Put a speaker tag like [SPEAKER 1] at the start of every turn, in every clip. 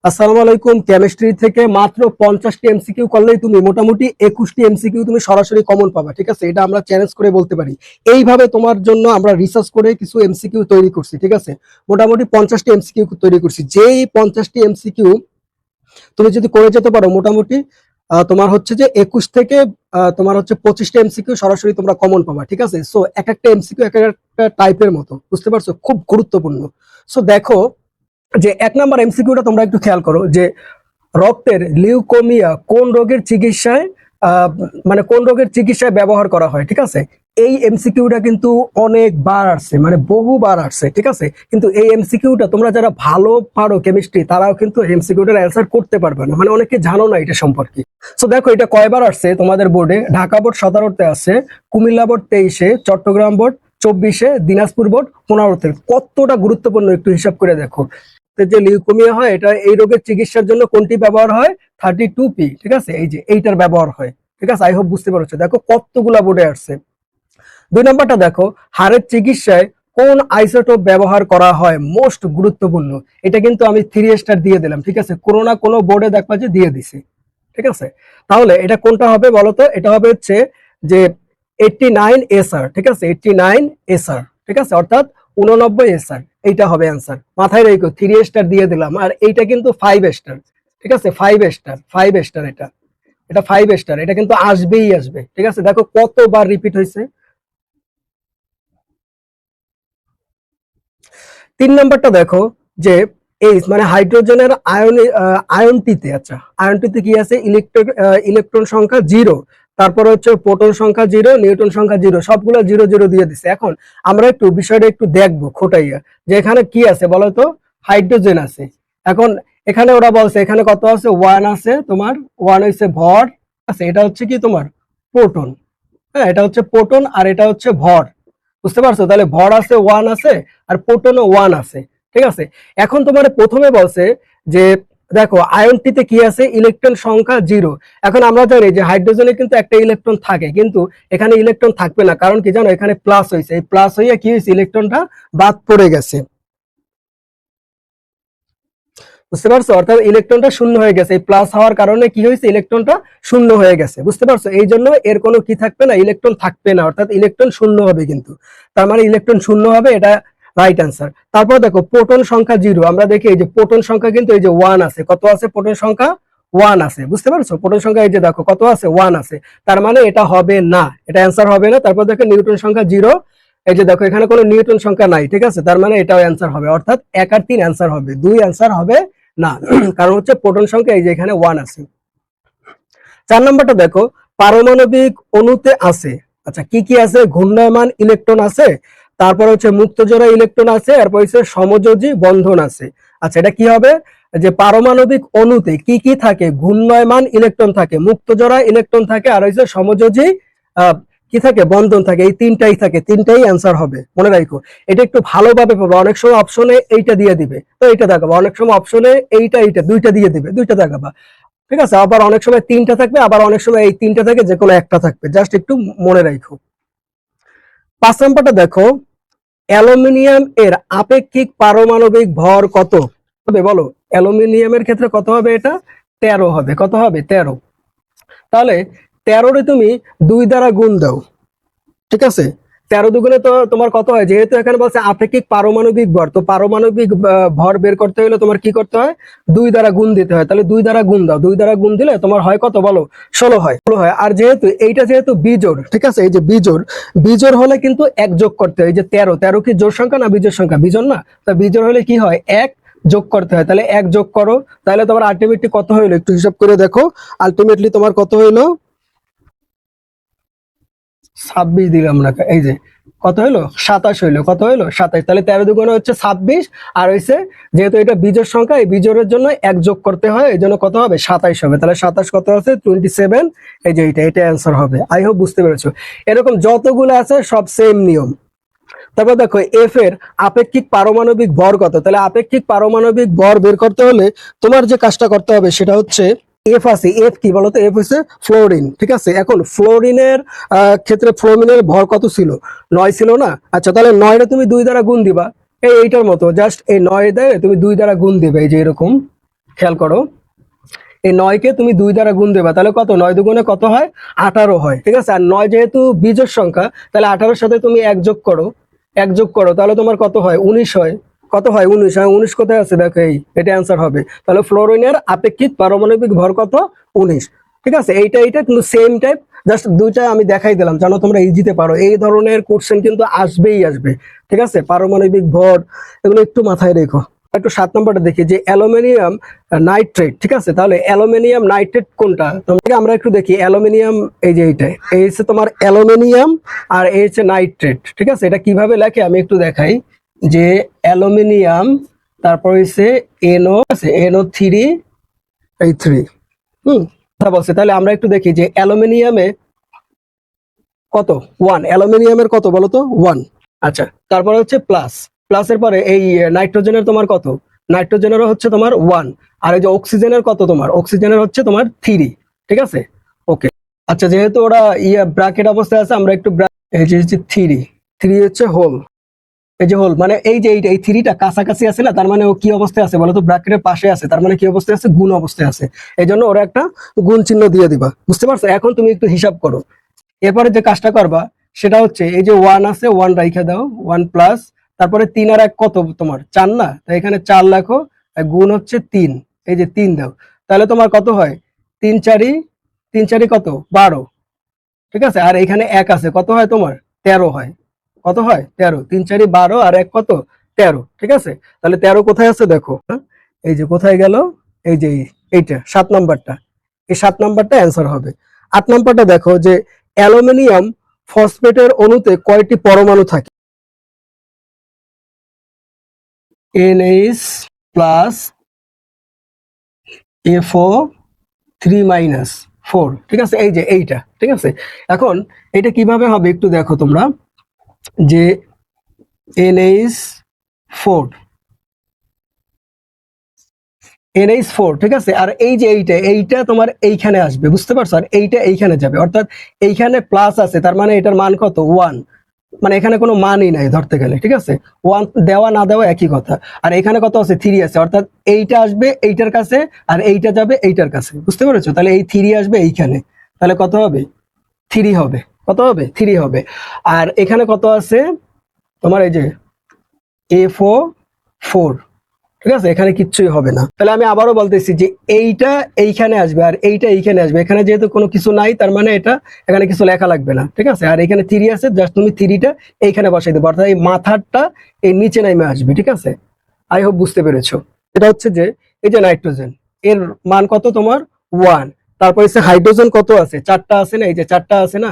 [SPEAKER 1] আসসালামু আলাইকুম। কেমিস্ট্রি থেকে মাত্র 50টি এমসিকিউ করলেই তুমি মোটামুটি 21টি এমসিকিউ তুমি সরাসরি কমন পাবা। ঠিক আছে, এটা আমরা চ্যালেঞ্জ করে বলতে পারি। এইভাবে তোমার জন্য আমরা রিসার্চ করে কিছু এমসিকিউ তৈরি করছি। ঠিক আছে, মোটামুটি 50টি এমসিকিউ তৈরি করছি। যেই 50টি এমসিকিউ তুমি যদি করে যেতে পারো, মোটামুটি তোমার হচ্ছে যে 21 থেকে তোমার হচ্ছে 25টা এমসিকিউ সরাসরি তোমরা কমন পাবা। ঠিক আছে, সো এক একটা এমসিকিউ এক একটা টাইপের মতো, বুঝতে পারছো, খুব গুরুত্বপূর্ণ। সো দেখো যে 1 নাম্বার এমসিকিউটা তোমরা একটু খেয়াল করো যে রক্তের লিউকোমিয়া কোন রোগের চিকিৎসায় মানে কোন রোগের চিকিৎসায় ব্যবহার করা হয়। ঠিক আছে, এই এমসিকিউটা কিন্তু অনেকবার আসছে, মানে বহুবার আসছে। ঠিক আছে, কিন্তু এই এমসিকিউটা তোমরা যারা ভালো পারো কেমিস্ট্রি, তারাও কিন্তু এমসিকিউটার অ্যান্সার করতে পারবে না, মানে অনেকে জানো না এটা সম্পর্কে। সো দেখো এটা কয়বার আসছে তোমাদের বোর্ডে। ঢাকা বোর্ড 17তে আছে, কুমিল্লা বোর্ড 23-এ, চট্টগ্রাম বোর্ড 24-এ, দিনাজপুর বোর্ড 15-তে। কতটা গুরুত্বপূর্ণ একটু হিসাব করে দেখো। যে লিউকোমিয়া হয়, এটা এই রোগের চিকিৎসার জন্য কোনটি ব্যবহার হয়? 32P। ঠিক আছে, এই যে এইটার ব্যবহার হয়। ঠিক আছে, আই হোপ বুঝতে পারছো। দেখো কতগুলা বোর্ডে আসছে। 2 নাম্বারটা দেখো, হাড়ের চিকিৎসায় কোন আইসোটোপ ব্যবহার করা হয়? মোস্ট গুরুত্বপূর্ণ। এটা কিন্তু আমি 3 স্টার দিয়ে দিলাম। ঠিক আছে, কোনো না কোনো বোর্ডে দেখবা যে দিয়ে দিছে। ঠিক আছে, তাহলে এটা কোনটা হবে বলতো? এটা হবে হচ্ছে যে 89SR। ঠিক আছে, 89SR। ঠিক আছে, অর্থাৎ 89SR। এইটা হবে অ্যান্সার। মাথায় রেখো, 3 স্টার দিয়ে দিলাম। আর এইটা কিন্তু 5 স্টার। ঠিক আছে, 5 স্টার, 5 স্টার। এটা এটা 5 স্টার, এটা কিন্তু আসবেই আসবে। ঠিক আছে, দেখো কতবার রিপিট হয়েছে। 3 নাম্বারটা দেখো যে এইচ মানে হাইড্রোজেনের আয়নটিতে, আচ্ছা আয়নটিতে কি আছে? ইলেকট্রন সংখ্যা 0, তারপরে হচ্ছে প্রোটন সংখ্যা 0, নিউট্রন সংখ্যা 0, সবগুলো 0 0 দিয়ে দিছে। এখন আমরা একটু বিষয়টা একটু দেখবো খোটাইয়া যে এখানে কি আছে বলতো। হাইড্রোজেন আছে। এখন এখানে ওরা বলছে এখানে কত আছে? 1 আছে। তোমার 1 হচ্ছে ভর আছে, এটা হচ্ছে কি তোমার প্রোটন। হ্যাঁ, এটা হচ্ছে প্রোটন আর এটা হচ্ছে ভর। বুঝতে পারছো? তাহলে ভর আছে 1 আছে আর প্রোটনও 1 আছে। ঠিক আছে, এখন তোমার প্রথমে বলছে যে দেখো আয়নটিতে কি আছে? ইলেকট্রন সংখ্যা 0। এখন আমরা জানি যে হাইড্রোজেনে কিন্তু একটা ইলেকট্রন থাকে, কিন্তু এখানে ইলেকট্রন থাকবে না। কারণ কি জানো? এখানে প্লাস হয়েছে, এই প্লাস হইয়া কি হয়েছে? ইলেকট্রনটা বাদ পড়ে গেছে। বুঝতে পারছো? অর্থাৎ ইলেকট্রনটা শূন্য হয়ে গেছে। এই প্লাস হওয়ার কারণে কি হয়েছে? ইলেকট্রনটা শূন্য হয়ে গেছে। বুঝতে পারছো? এই জন্য এর কোনো কি থাকবে না? ইলেকট্রন থাকবে না, অর্থাৎ ইলেকট্রন শূন্য হবে। কিন্তু তার মানে ইলেকট্রন শূন্য হবে, এটা রাইট অ্যান্সার। তারপর দেখো প্রোটন সংখ্যা 0। আমরা দেখি এই যে প্রোটন সংখ্যা কিন্তু এই যে 1 আছে। কত আছে? প্রোটন সংখ্যা 1 আছে। বুঝতে পারছো? প্রোটন সংখ্যা এই যে দেখো কত আছে? 1 আছে। তার মানে এটা হবে না, এটা অ্যান্সার হবে না। তারপর দেখো নিউটন সংখ্যা 0। এই যে দেখো এখানে কোনো নিউটন সংখ্যা নাই। ঠিক আছে, তার মানে এটাও অ্যান্সার হবে, অর্থাৎ 1 আর 3 অ্যান্সার হবে, 2 অ্যান্সার হবে না। কারণ হচ্ছে প্রোটন সংখ্যা এই যে এখানে 1 আছে। 4 নাম্বারটা দেখো, পারমাণবিক অণুতে আছে, আচ্ছা কি কি আছে? ঘূর্ণায়মান ইলেকট্রন আছে, তারপর হচ্ছে মুক্তজোড়া ইলেকট্রন আছে, এরপর হচ্ছে সমযোজী বন্ধন আছে। আচ্ছা এটা কি হবে? যে পারমাণবিক অণুতে কি কি থাকে? ঘূর্ণায়মান ইলেকট্রন থাকে, মুক্তজোড়া ইলেকট্রন থাকে, আর হচ্ছে সমযোজী কি থাকে? বন্ধন থাকে। এই তিনটাই থাকে, তিনটাই অ্যান্সার হবে, মনে রাখো। এটা একটু ভালোভাবে পাবো। অনেক সময় অপশনে এইটা দিয়ে দিবে, তো এইটা দেখাবো। অনেক সময় অপশনে এইটা এইটা দুইটা দিয়ে দিবে, দুইটা দেখাবা। ঠিক আছে, আবার অনেক সময় 3টা থাকবে, আবার অনেক সময় এই 3টা থেকে যে কোনো একটা থাকবে। জাস্ট একটু মনে রাখো। 5 নাম্বারটা দেখো, অ্যালুমিনিয়াম এর আপেক্ষিক পারমাণবিক ভর কত হবে বলো? অ্যালুমিনিয়ামের ক্ষেত্রে কত হবে? এটা 13 হবে। কত হবে? 13। তাহলে 13 রে তুমি 2 দ্বারা গুণ দাও। ঠিক আছে, 13 দুগুণে তো তোমার কত হয়? যেহেতু এখানে বলছে আপেক্ষিক পারমাণবিক ভর, তো পারমাণবিক ভর বের করতে হলে তোমার কি করতে হয়? 2 দ্বারা গুণ দিতে হয়। তাহলে 2 দ্বারা গুণ দাও। 2 দ্বারা গুণ দিলে তোমার হয় কত বলো? 16 হয়। 16 হয়। আর যেহেতু এইটা যেহেতু বিজোড়, ঠিক আছে, এই যে বিজোড়, বিজোড় হলে কিন্তু 1 যোগ করতে হয়। এই যে 13, 13 কি জোড় সংখ্যা না বিজোড় সংখ্যা? বিজোড় না? তা বিজোড় হলে কি হয়? 1 যোগ করতে হয়। তাহলে 1 যোগ করো, তাহলে তোমার আলটিমেটলি কত হইলো? একটু হিসাব করে দেখো। আলটিমেটলি তোমার কত হইলো? 26 দিলাম না, এই যে কত হইলো? 27 হইলো। কত হইলো? 27। তাহলে 13 দুগুণে হচ্ছে 26, আর হইছে যেহেতু এটা বিজোড় সংখ্যা, এই বিজোড়ের জন্য 1 যোগ করতে হয়, এই জন্য কত হবে? 27 হবে। তাহলে 27 কত আছে? 27। এই যে এটা অ্যান্সার হবে। আই হোপ বুঝতে পেরেছো। এরকম যতগুলো আছে সব সেম নিয়ম। তারপর দেখো এফ এর আপেক্ষিক পারমাণবিক ভর কত? তাহলে আপেক্ষিক পারমাণবিক ভর বের করতে হলে তোমার যে কাজটা করতে হবে সেটা হচ্ছে, এফ আছে, এফ কি বলতো? এফ হচ্ছে ফ্লোরিন। ঠিক আছে, এখন ফ্লোরিনের ক্ষেত্রে ফ্লোরিনের ভর কত ছিল? 9 ছিল না? আচ্ছা তাহলে 9 রে তুমি 2 দ্বারা গুণ দিবা। এইটার মতো জাস্ট এই 9 দিয়ে তুমি 2 দ্বারা গুণ দিবে, এই যে এরকম খেয়াল করো, এই 9 কে তুমি 2 দ্বারা গুণ দেবা, তাহলে কত, 9 দুগুণে কত হয়, 18 হয়, ঠিক আছে। আর 9 যেহেতু বিজোড় সংখ্যা, তাহলে 18-এর সাথে তুমি 1 যোগ করো, 1 যোগ করো, তাহলে তোমার কত হয়, 19 হয়। কত হয়, 19 হয়। 19 কোথায় আছে দেখো, এটা অ্যান্সার হবে। তাহলে ফ্লোরিনের আপেক্ষিক পারমাণবিক ভর কত, 19। ঠিক আছে, এইটা কিন্তু সেম টাইপ, জাস্ট দুইটা আমি দেখাই দিলাম যেন তোমরা ইজিতে পারো। এই ধরনের কোশ্চেন কিন্তু আসবেই আসবে, ঠিক আছে। পারমাণবিক ভর এগুলো একটু মাথায় রেখো। একটু 7 নম্বরটা দেখি, যে অ্যালুমিনিয়াম নাইট্রেট, ঠিক আছে। তাহলে অ্যালুমিনিয়াম নাইট্রেট কোনটা, তোমাকে আমরা একটু দেখি। অ্যালুমিনিয়াম, এই যে এইটা, এই হচ্ছে তোমার অ্যালুমিনিয়াম, আর এই হচ্ছে নাইট্রেট, ঠিক আছে। এটা কিভাবে লেখে আমি একটু দেখাই, যে অ্যালুমিনিয়াম, তারপর হচ্ছে NO আছে, NO3, এই 3, কথা বলছে। তাহলে আমরা একটু দেখি যে অ্যালুমিনিয়ামে কত, 1, অ্যালুমিনিয়ামের কত বলো তো, 1। আচ্ছা, তারপরে হচ্ছে প্লাস, প্লাসের পরে এই নাইট্রোজেনের তোমার কত, নাইট্রোজেনেরও হচ্ছে তোমার 1। আর এই যে অক্সিজেনের কত, তোমার অক্সিজেনের হচ্ছে তোমার 3, ঠিক আছে। ওকে, আচ্ছা, যেহেতু ওরা ব্র্যাকেট অবস্থায় আছে, আমরা একটু এই যে 3 হচ্ছে হোল, এই যে হোল মানে এই যে এই 3টা কাছাকাছি আছে না, তার মানে ও কি অবস্থায় আছে বলো তো, ব্র্যাকেটের পাশে আছে, তার মানে কি অবস্থায় আছে, গুণ অবস্থায় আছে। এই জন্য ওরা একটা গুণ চিহ্ন দিয়ে দিবা, বুঝতে পারছো। এখন তুমি একটু হিসাব করো। এরপরে যে কাজটা করবা সেটা হচ্ছে, এই যে 1 আছে, 1 রাইখা দাও, 1 প্লাস, তারপরে 3 আর 1 কত তোমার, 4 না, তাই এখানে 4 লেখো, আর গুণ হচ্ছে 3, এই যে 3 দাও, তাহলে তোমার কত হয়, 3 4, 3 4 কত, 12, ঠিক আছে। আর এখানে 1 আছে, কত হয় তোমার, 13 হয়। কত হয়, 13, 3 4 12, আর 1 কত, 13, ঠিক আছে। তাহলে 13 কোথায় আছে দেখো, হ্যাঁ? এই যে কোথায় গেল, এই যে এইটা 7 নাম্বারটা, এই 7 নাম্বারটা অ্যান্সার হবে। 8 নাম্বারটা দেখো, যে অ্যালুমিনিয়াম ফসফেটের অণুতে কয়টি পরমাণু থাকে, NH প্লাস FO3-4, ঠিক আছে। এই যে এইটা, ঠিক আছে। এখন এটা কিভাবে হবে একটু দেখো তোমরা, যে NH4, ঠিক আছে। আর এই যে এইটা তোমার এইখানে আসবে, বুঝতে পারছো। আর এইটা এইখানে যাবে, অর্থাৎ এইখানে প্লাস আছে, তার মানে এটার মান কত, 1, মানে এখানে কোনো মানই নাই ধরতে গেলে, ঠিক আছে। 1 দেওয়া না দেওয়া একই কথা। আর এখানে কত আছে, 3 আছে, অর্থাৎ এইটা আসবে এইটার কাছে, আর এইটা যাবে এইটার কাছে, বুঝতে পেরেছো। তাহলে এই 3 আসবে এইখানে, তাহলে কত হবে, 3 হবে। কত হবে, 3 হবে। আর এখানে কত আছে তোমার, এই যে FO4, ঠিক আছে। এখানে কিচ্ছুই হবে না। তাহলে আমি আবারও বলতেছি, যে এইটা এইখানে আসবে, আর এইটা এইখানে আসবে। এখানে যেহেতু কোনো কিছু নাই, তার মানে এটা এখানে কিছু লেখা লাগবে না, ঠিক আছে। আর এখানে 3 আছে, জাস্ট তুমি 3টা এইখানে বসাই দেবো, অর্থাৎ এই মাথাটা এই নিচে নামে আসবে, ঠিক আছে। আই হোপ বুঝতে পেরেছো। এটা হচ্ছে যে এই যে নাইট্রোজেন, এর মান কত তোমার, 1। তারপর হচ্ছে হাইড্রোজেন কত আছে, 4টা আছে না, এই যে 4টা আছে না,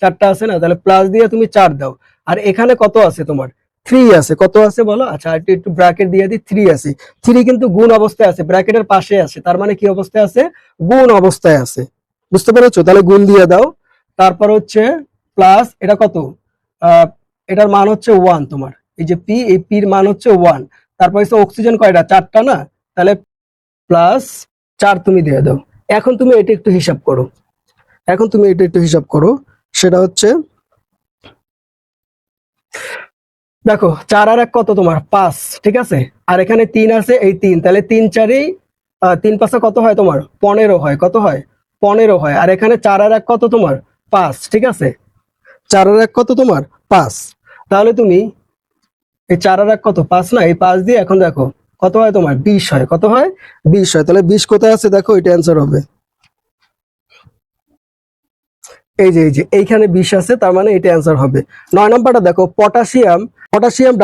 [SPEAKER 1] 4টা আছে না, তাহলে প্লাস দিয়ে তুমি 4 দাও। আর এখানে কত আছে তোমার, 3 আছে। কত আছে বলো, আচ্ছা একটু ব্র্যাকেট দিয়ে দিই, 3 আছে। 3 কিন্তু গুণ অবস্থায় আছে, ব্র্যাকেটের পাশে আছে, তার মানে কি অবস্থায় আছে, গুণ অবস্থায় আছে, বুঝতে পেরেছো। তাহলে গুণ দিয়ে দাও। তারপর হচ্ছে প্লাস, এটা কত, এটার মান হচ্ছে 1 তোমার, এই যে পি, এই পির মান হচ্ছে 1। তারপর হচ্ছে অক্সিজেন কয়টা, 4টা না, তাহলে প্লাস 4 তুমি দিয়ে দাও। এখন তুমি এটা একটু হিসাব করো, সেটা হচ্ছে, দেখো 4 আর 1 কত তোমার, 5, ঠিক আছে। আর এখানে 3 আছে, এই 3, তাহলে 3 4, 3 5 কত হয় তোমার, 15 হয়। কত হয়, 15 হয়। আর এখানে 4 আর 1 কত তোমার, 5, ঠিক আছে। 4 আর 1 কত তোমার, 5। তাহলে তুমি এই 4 আর 1 কত, 5 না, এই 5 দিয়ে এখন দেখো কত হয় তোমার, 20 হয়। কত হয়, 20 হয়। তাহলে 20 কোথায় আছে দেখো, এটা অ্যান্সার হবে। এই যে এইখানে 20 আছে, তার মানে এটা অ্যান্সার হবে। 9 নম্বরটা দেখো, পটাশিয়াম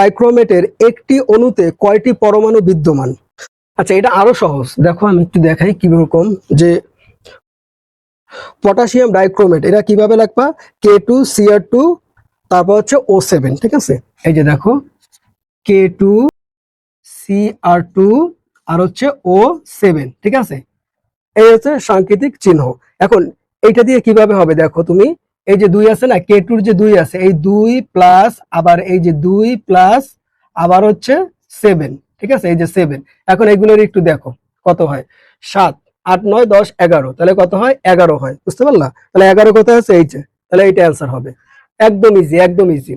[SPEAKER 1] ডাইক্রোমেটের একটি অণুতে কয়টি পরমাণু বিদ্যমান। আচ্ছা, এটা আরো সহজ, দেখো আমি একটু দেখাই কিরকম, যে পটাশিয়াম ডাইক্রোমেট, এটা কিভাবে লিখবা, K2Cr2, তারপর হচ্ছে O7, ঠিক আছে। এই যে দেখো K2Cr2 আর হচ্ছে O7, ঠিক আছে। এই হচ্ছে সাংকেতিক চিহ্ন। এখন এইটা দিয়ে কিভাবে হবে দেখো তুমি, এই যে 2 আছে না, K2 যে 2 আছে, এই 2 প্লাস, আবার এই যে 2 প্লাস, আবার হচ্ছে 7, ঠিক আছে, এই যে 7। এখন এইগুলোর একটু দেখো কত হয়, 7 8 9 10 11, তাহলে কত হয়, 11 হয়, বুঝতে পারলা। তাহলে 11 কোথায় আছে, এই যে, তাহলে এইটা অ্যান্সার হবে। একদম ইজি, একদম ইজি।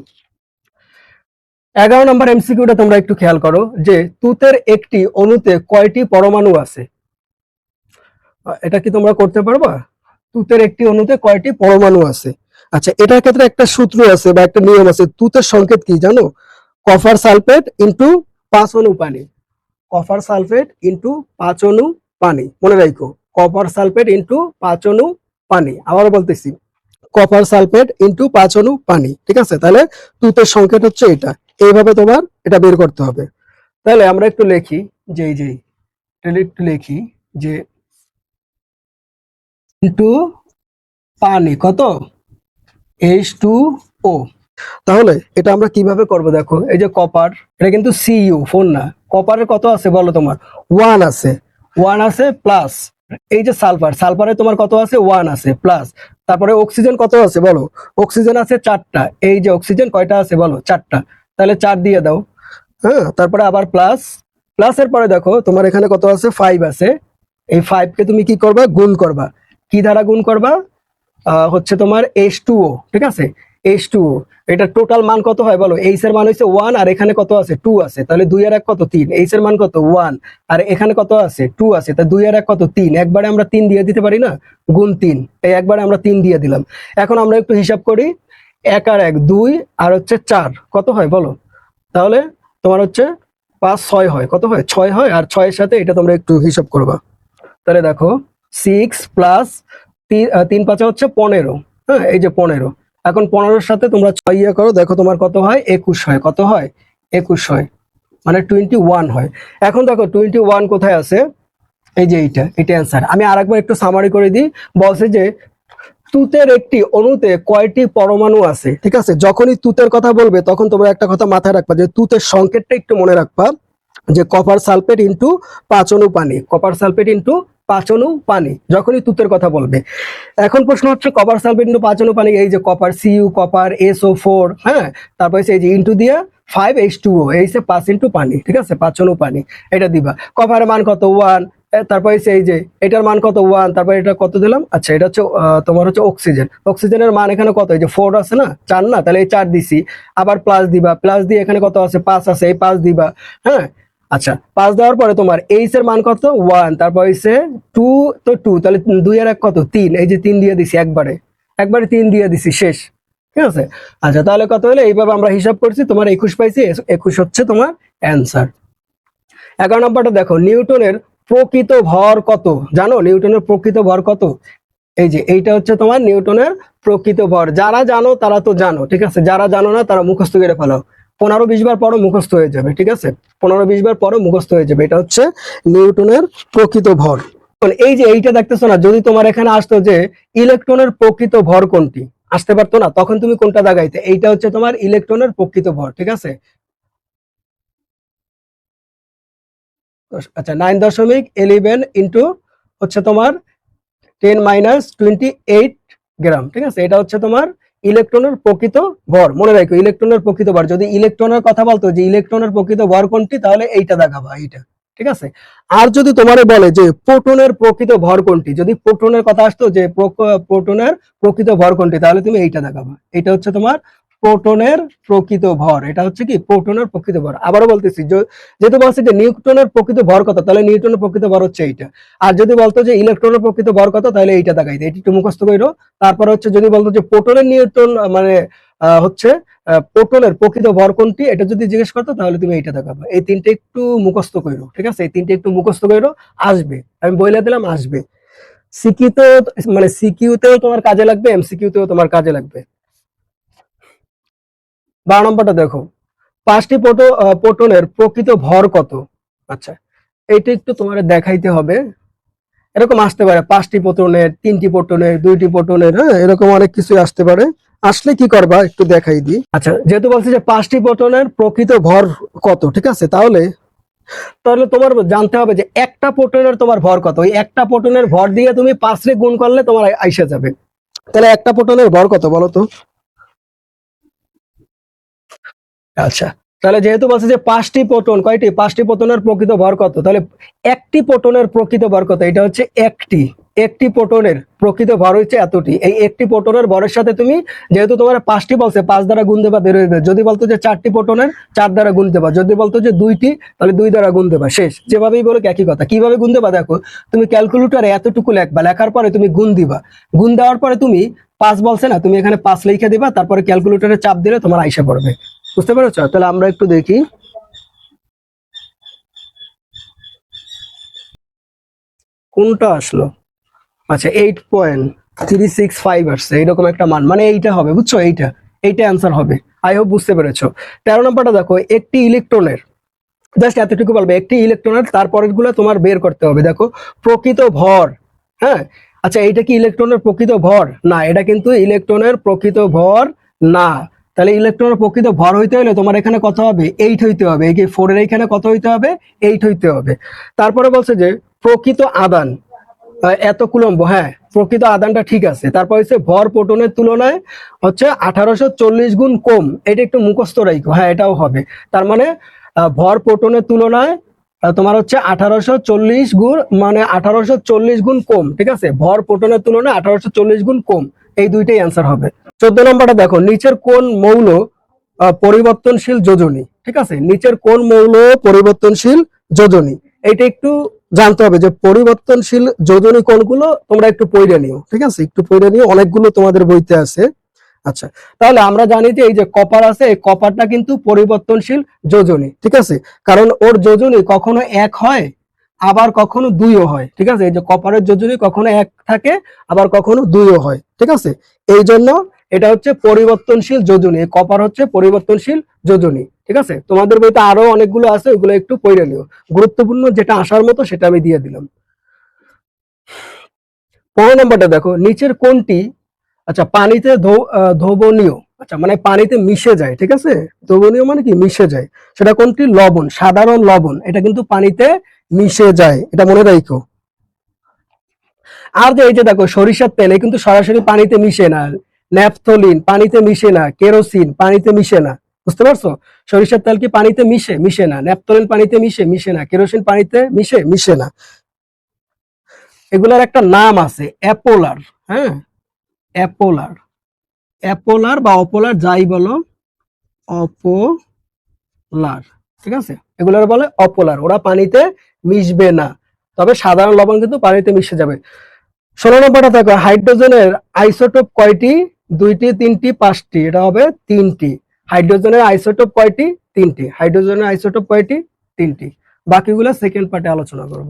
[SPEAKER 1] 11 নম্বর এমসিকিউটা তোমরা একটু খেয়াল করো যে তুতের একটি অণুতে কয়টি পরমাণু আছে। এটা কি তোমরা করতে পারবা? তুতের একটি অণুতে কয়টি পরমাণু আছে। আচ্ছা, এটার ক্ষেত্রে একটা সূত্র আছে বা একটা নিয়ম আছে। তুতের সংকেত কি জানো? কপার সালফেট ইন্টু 5 অণু পানি। কপার সালফেট ইন্টু 5 অণু পানি, মনে রাখো। কপার সালফেট ইন্টু 5 অণু পানি। আবার বলতেছি, কপার সালফেট ইন্টু 5 অণু পানি। ঠিক আছে, তাহলে তুতের সংকেত হচ্ছে এটা। এইভাবে তোমার এটা বের করতে হবে। তাহলে আমরা একটু লিখি যে এই যে একটু লিখি যে ইন্টু পানি কত, H2O। তাহলে এটা আমরা কিভাবে করব দেখো, এই যে কপার, এটা কিন্তু Cu4 না। কপারের কত আছে বলো তোমার? 1 আছে, 1 আছে প্লাস এই যে সালফার, সালফারে তোমার কত আছে? 1 আছে প্লাস। তারপরে অক্সিজেন কত আছে বলো? অক্সিজেন আছে 4টা। এই যে অক্সিজেন কয়টা আছে বলো? 4টা। তাহলে 4 দিয়ে দাও। হ্যাঁ, তারপরে আবার প্লাস, প্লাসের পরে দেখো তোমার এখানে কত আছে? 5 আছে। এই 5 কে তুমি কি করবা? গুণ করবা। কি দ্বারা গুণ করবা? হচ্ছে তোমার H2O। ঠিক আছে, H2O। এটা টোটাল মান কত হয় বলো? H এর মান হচ্ছে 1 আর এখানে কত আছে? 2 আছে। তাহলে 2 আর 1 কত? 3। H এর মান কত? 1 আর এখানে কত আছে? 2 আছে। তাহলে 2 আর 1 কত? 3। একবারে আমরা 3 দিয়ে দিতে পারি না? গুণ 3। এই একবারে আমরা 3 দিয়ে দিলাম। এখন আমরা একটু হিসাব করি। 1 আর 1 2 আর হচ্ছে 4 কত হয় বলো? তাহলে তোমার হচ্ছে 5 6 হয়। কত হয়? 6 হয়। আর 6 এর সাথে এটা তোমরা একটু হিসাব করবা। তাহলে দেখো 6 প্লাস 3 5 হচ্ছে 15। হ্যাঁ, এই যে 15। এখন 15-এর সাথে তোমরা 6 ইয়ে করো, দেখো তোমার কত হয়? 21 হয়। কত হয়? 21 হয়, মানে 21 হয়। এখন দেখো 21 কোথায় আছে? এই যে এটা অ্যান্সার। আমি আরেকবার একটু সামারি করে দিই। বলছে যে তুতের একটি অণুতে কয়টি পরমাণু আছে। ঠিক আছে, যখনই তুতের কথা বলবে তখন তোমরা একটা কথা মাথায় রাখবা, যে তুতের সংকেতটা একটু মনে রাখবা, যে কপার সালফেট ইন্টু 5 অণু পানি। কপার সালফেট ইন্টু 5 অণু পানি যখনই তুতের কথা বলবে। এখন প্রশ্ন হচ্ছে কপার সালফেট ইন্টু 5 অণু পানি, এই যে কপার Cu, কপার SO4। হ্যাঁ, তারপর এই যে ইন্টু দিয়ে 5H2O, এই যে 5 ইন্টু পানি। ঠিক আছে, 5 অণু পানি এটা দিবা। কপারের মান কত? 1। তারপর এই যে এটার মান কত? 1। তারপর এটা কত দিলাম? আচ্ছা, এটা হচ্ছে তোমার হচ্ছে অক্সিজেন। অক্সিজেনের মান এখানে কত? এই যে 4 আছে না, 4 না, তাহলে এই 4 দিছি। আবার প্লাস দিবা, প্লাস দিয়ে এখানে কত আছে? 5 আছে, এই 5 দিবা। হ্যাঁ, আচ্ছা, 5 দেওয়ার পরে তোমার H এর মান কত? 1। তারপর হইছে 2, তো 2, তাহলে 2 আর 1 কত? 3। এই যে 3 দিয়ে দিছি, একবারে 3 দিয়ে দিছি, শেষ। ঠিক আছে, আচ্ছা, তাহলে কত হলো? এইভাবে আমরা হিসাব করছি, তোমার 21 পাইছি। 21 হচ্ছে তোমার অ্যান্সার। 11 নম্বরটা দেখো, নিউটনের প্রকৃত ভর কত জানো? নিউটনের প্রকৃত ভর কত? এই যে এইটা হচ্ছে তোমার নিউটনের প্রকৃত ভর। যারা জানো তারা তো জানো, ঠিক আছে। যারা জানো না তারা মুখস্থ করে ফেলো। 15-20 বার পরও মুখস্থ হয়ে যাবে। ঠিক আছে, 15-20 বার পরও মুখস্থ হয়ে যাবে। এটা হচ্ছে নিউটনের প্রকৃত ভর। এই যে এইটা দেখতেছো না, যদি তোমার এখানে আসতো যে ইলেকট্রনের প্রকৃত ভর কোনটি, আসতে পারতো না, তখন তুমি কোনটা দাগাইতে? এইটা হচ্ছে তোমার ইলেকট্রনের প্রকৃত ভর। ঠিক আছে, আচ্ছা, 9.11 ইন্টু হচ্ছে তোমার 10 - 28 গ্রাম। ঠিক আছে, এটা হচ্ছে তোমার ইলেকট্রনের প্রকৃত ভর। মনে রাখো, ইলেকট্রনের প্রকৃত ভর। যদি ইলেকট্রনের কথা বলতো যে ইলেকট্রনের প্রকৃত ভর কোনটি, তাহলে এইটা দেখাবা, এইটা। ঠিক আছে, আর যদি তোমার বলে যে প্রোটনের প্রকৃত ভর কোনটি, যদি প্রোটনের কথা আসতো যে প্রোটনের প্রকৃত ভর কোনটি, তাহলে তুমি এইটা দেখাবা। এটা হচ্ছে তোমার প্রোটনের প্রকৃত ভর। এটা হচ্ছে কি? প্রোটনের প্রকৃত ভর। আবারও বলতেছি, যেহেতু বলছে যে নিউটনের প্রকৃত ভর কত, তাহলে নিউটনের প্রকৃত ভর হচ্ছে এইটা। আর যদি বলতো যে ইলেকট্রনের প্রকৃত ভর কত, তাহলে এইটা দেখাইতে। এটি একটু মুখস্থ করো। তারপর হচ্ছে যদি বলতো যে প্রোটনের নিউটন মানে হচ্ছে প্রোটনের প্রকৃত ভর কোনটি, এটা যদি জিজ্ঞেস করতো, তাহলে তুমি এইটা দেখাবে। এই তিনটে একটু মুখস্থ করো। ঠিক আছে, এই তিনটে একটু মুখস্থ করো, আসবে। আমি বলে দিলাম, আসবে। সিকিউতে মানে সিকিউতেও তোমার কাজে লাগবে, এমসিকিউতেও তোমার কাজে লাগবে। 12 নম্বরটা দেখো, 5টি প্রোটনের প্রকৃত ভর কত? আচ্ছা, এইটা একটু তোমার দেখাইতে হবে। এরকম আসতে পারে 5টি প্রোটনের, 3টি প্রোটনের, 2টি প্রোটনের। হ্যাঁ, এরকম অনেক কিছু আসতে পারে। আসলে কি করবা একটু দেখাই দিই। আচ্ছা, যেহেতু বলছি যে 5টি প্রোটনের প্রকৃত ভর কত, ঠিক আছে, তাহলে তাহলে তোমার জানতে হবে যে একটা প্রোটনের তোমার ভর কত। ওই একটা প্রোটনের ভর দিয়ে তুমি 5 রে গুণ করলে তোমার আইসা যাবে। তাহলে একটা প্রোটনের ভর কত বলো তো? আচ্ছা, তাহলে যেহেতু বলছে যে 5টি প্রোটন, কয়টি? 5টি প্রোটনের প্রকৃত ভর কত, তাহলে একটি প্রোটনের প্রকৃত ভর কত? এটা হচ্ছে একটি। একটি প্রোটনের প্রকৃত ভর হচ্ছে এতটি, এই একটি প্রোটনের ভরের সাথে তুমি যেহেতু তোমার 5টি বলছে 5 দ্বারা গুণ দেবা বের হইবে, যদি বলতো যে 4টি প্রোটনের 4 দ্বারা গুণ দেবা, যদি বলতো যে 2টি তাহলে 2 দ্বারা গুণ দেবা, শেষ। যেভাবেই বলো একই কথা। কিভাবে গুণ দেবা দেখো, তুমি ক্যালকুলেটরে এতটুকু লেখবা, লেখার পরে তুমি গুণ দিবা, গুণ দেওয়ার পরে তুমি 5 বলছে না, তুমি এখানে 5 লিখে দিবা, তারপরে ক্যালকুলেটরে চাপ দিলে তোমার আইসা পড়বে। বুঝতে পেরেছো? তাহলে আমরা একটু দেখি কোনটা আসলো। আচ্ছা 8.365 আসছে, এইরকম একটা মান, মানে এইটা হবে, বুঝছো? এইটা অ্যান্সার হবে। আই হোপ বুঝতে পেরেছো। 13 নম্বরটা দেখো, একটি ইলেকট্রনের, জাস্ট এতটুকু বলবে, একটি ইলেকট্রনের তারপরের গুলো তোমার বের করতে হবে। দেখো প্রকৃত ভর, হ্যাঁ, আচ্ছা এইটা কি ইলেকট্রনের প্রকৃত ভর? না, এটা কিন্তু ইলেকট্রনের প্রকৃত ভর না। তাহলে ইলেকট্রনের প্রকৃত ভর হইতে হলে তোমার এখানে কত হবে? 8 হইতে হবে। এই যে 4 এর এখানে কত হইতে হবে? 8 হইতে হবে। তারপরে বলছে যে প্রকৃত আদান এত কুলম্ব, হ্যাঁ প্রকৃত আদানটা ঠিক আছে। তারপর হচ্ছে ভর প্রোটনের তুলনায় হচ্ছে 1840 গুণ কম, এটা একটু মুখস্থ রাখো, হ্যাঁ এটাও হবে। তার মানে ভর প্রোটনের তুলনায় তোমার হচ্ছে 1840 গুণ, মানে 1840 গুণ কম, ঠিক আছে? ভর প্রোটনের তুলনায় 1840 গুণ কম, এই দুইটাই অ্যান্সার হবে। 14 নম্বরটা দেখো, নিচের কোন মৌল পরিবর্তনশীল যোজনী? ঠিক আছে, নিচের কোন মৌল পরিবর্তনশীল যোজনী, এইটা একটু জানতে হবে যে পরিবর্তনশীল যোজনী কোনগুলো, তোমরা একটু পড়ে নিও, ঠিক আছে? একটু পড়ে নিও, অনেকগুলো তোমাদের বইতে আছে। আচ্ছা, তাহলে আমরা জানি যে এই যে কপার আছে, এই কপারটা কিন্তু পরিবর্তনশীল যোজনী, ঠিক আছে? কারণ ওর যোজনী কখনো 1 হয়, আবার কখনো 2ও হয়, ঠিক আছে? এই যে কপারের যোজনী কখনো 1 থাকে, আবার কখনো 2ও হয়, ঠিক আছে? এই জন্য এটা হচ্ছে পরিবর্তনশীল যোজনী, কপার হচ্ছে পরিবর্তনশীল যোজনী, ঠিক আছে? তোমাদের বইতে আরো অনেকগুলো আছে, ওগুলো একটু পড়ে নিও, গুরুত্বপূর্ণ যেটা আসার মতো সেটা আমি দিয়ে দিলাম। 15 নম্বরটা দেখো, নিচের কোনটি আচ্ছা পানিতে দ্রবণীয়, আচ্ছা মানে পানিতে মিশে যায়, ঠিক আছে? দ্রবণীয় মানে কি? মিশে যায়। সেটা কোনটি? লবণ, সাধারণ লবণ, এটা কিন্তু পানিতে মিশে যায়, এটা মনে রাখো। আর যে এই যে দেখো সরিষার তেল, এই কিন্তু সরাসরি পানিতে মিশে না। ন্যাপথলিন পানিতে মিশে না, কেরোসিন পানিতে মিশে না, বুঝতে পারছো? সরিষার তেল কি পানিতে মিশে না। ন্যাপথলিন পানিতে মিশে না। কেরোসিন পানিতে মিশে না। এগুলার একটা নাম আছে, অ্যাপোলার, হ্যাঁ অ্যাপোলার, অ্যাপোলার বা অপোলার যাই বলো, অপোলার, ঠিক আছে? এগুলোর বলে অপোলার, ওরা পানিতে মিশবে না, তবে সাধারণ লবণ কিন্তু পানিতে মিশে যাবে। 16 নম্বরটা দেখো, হাইড্রোজেনের আইসোটোপ কয়টি? 2টি, 3টি, 5টি, এটা হবে 3টি। হাইড্রোজেনের আইসোটোপ কয়টি? 3টি। হাইড্রোজেনের আইসোটোপ কয়টি? 3টি। বাকিগুলো সেকেন্ড পার্টে আলোচনা করব।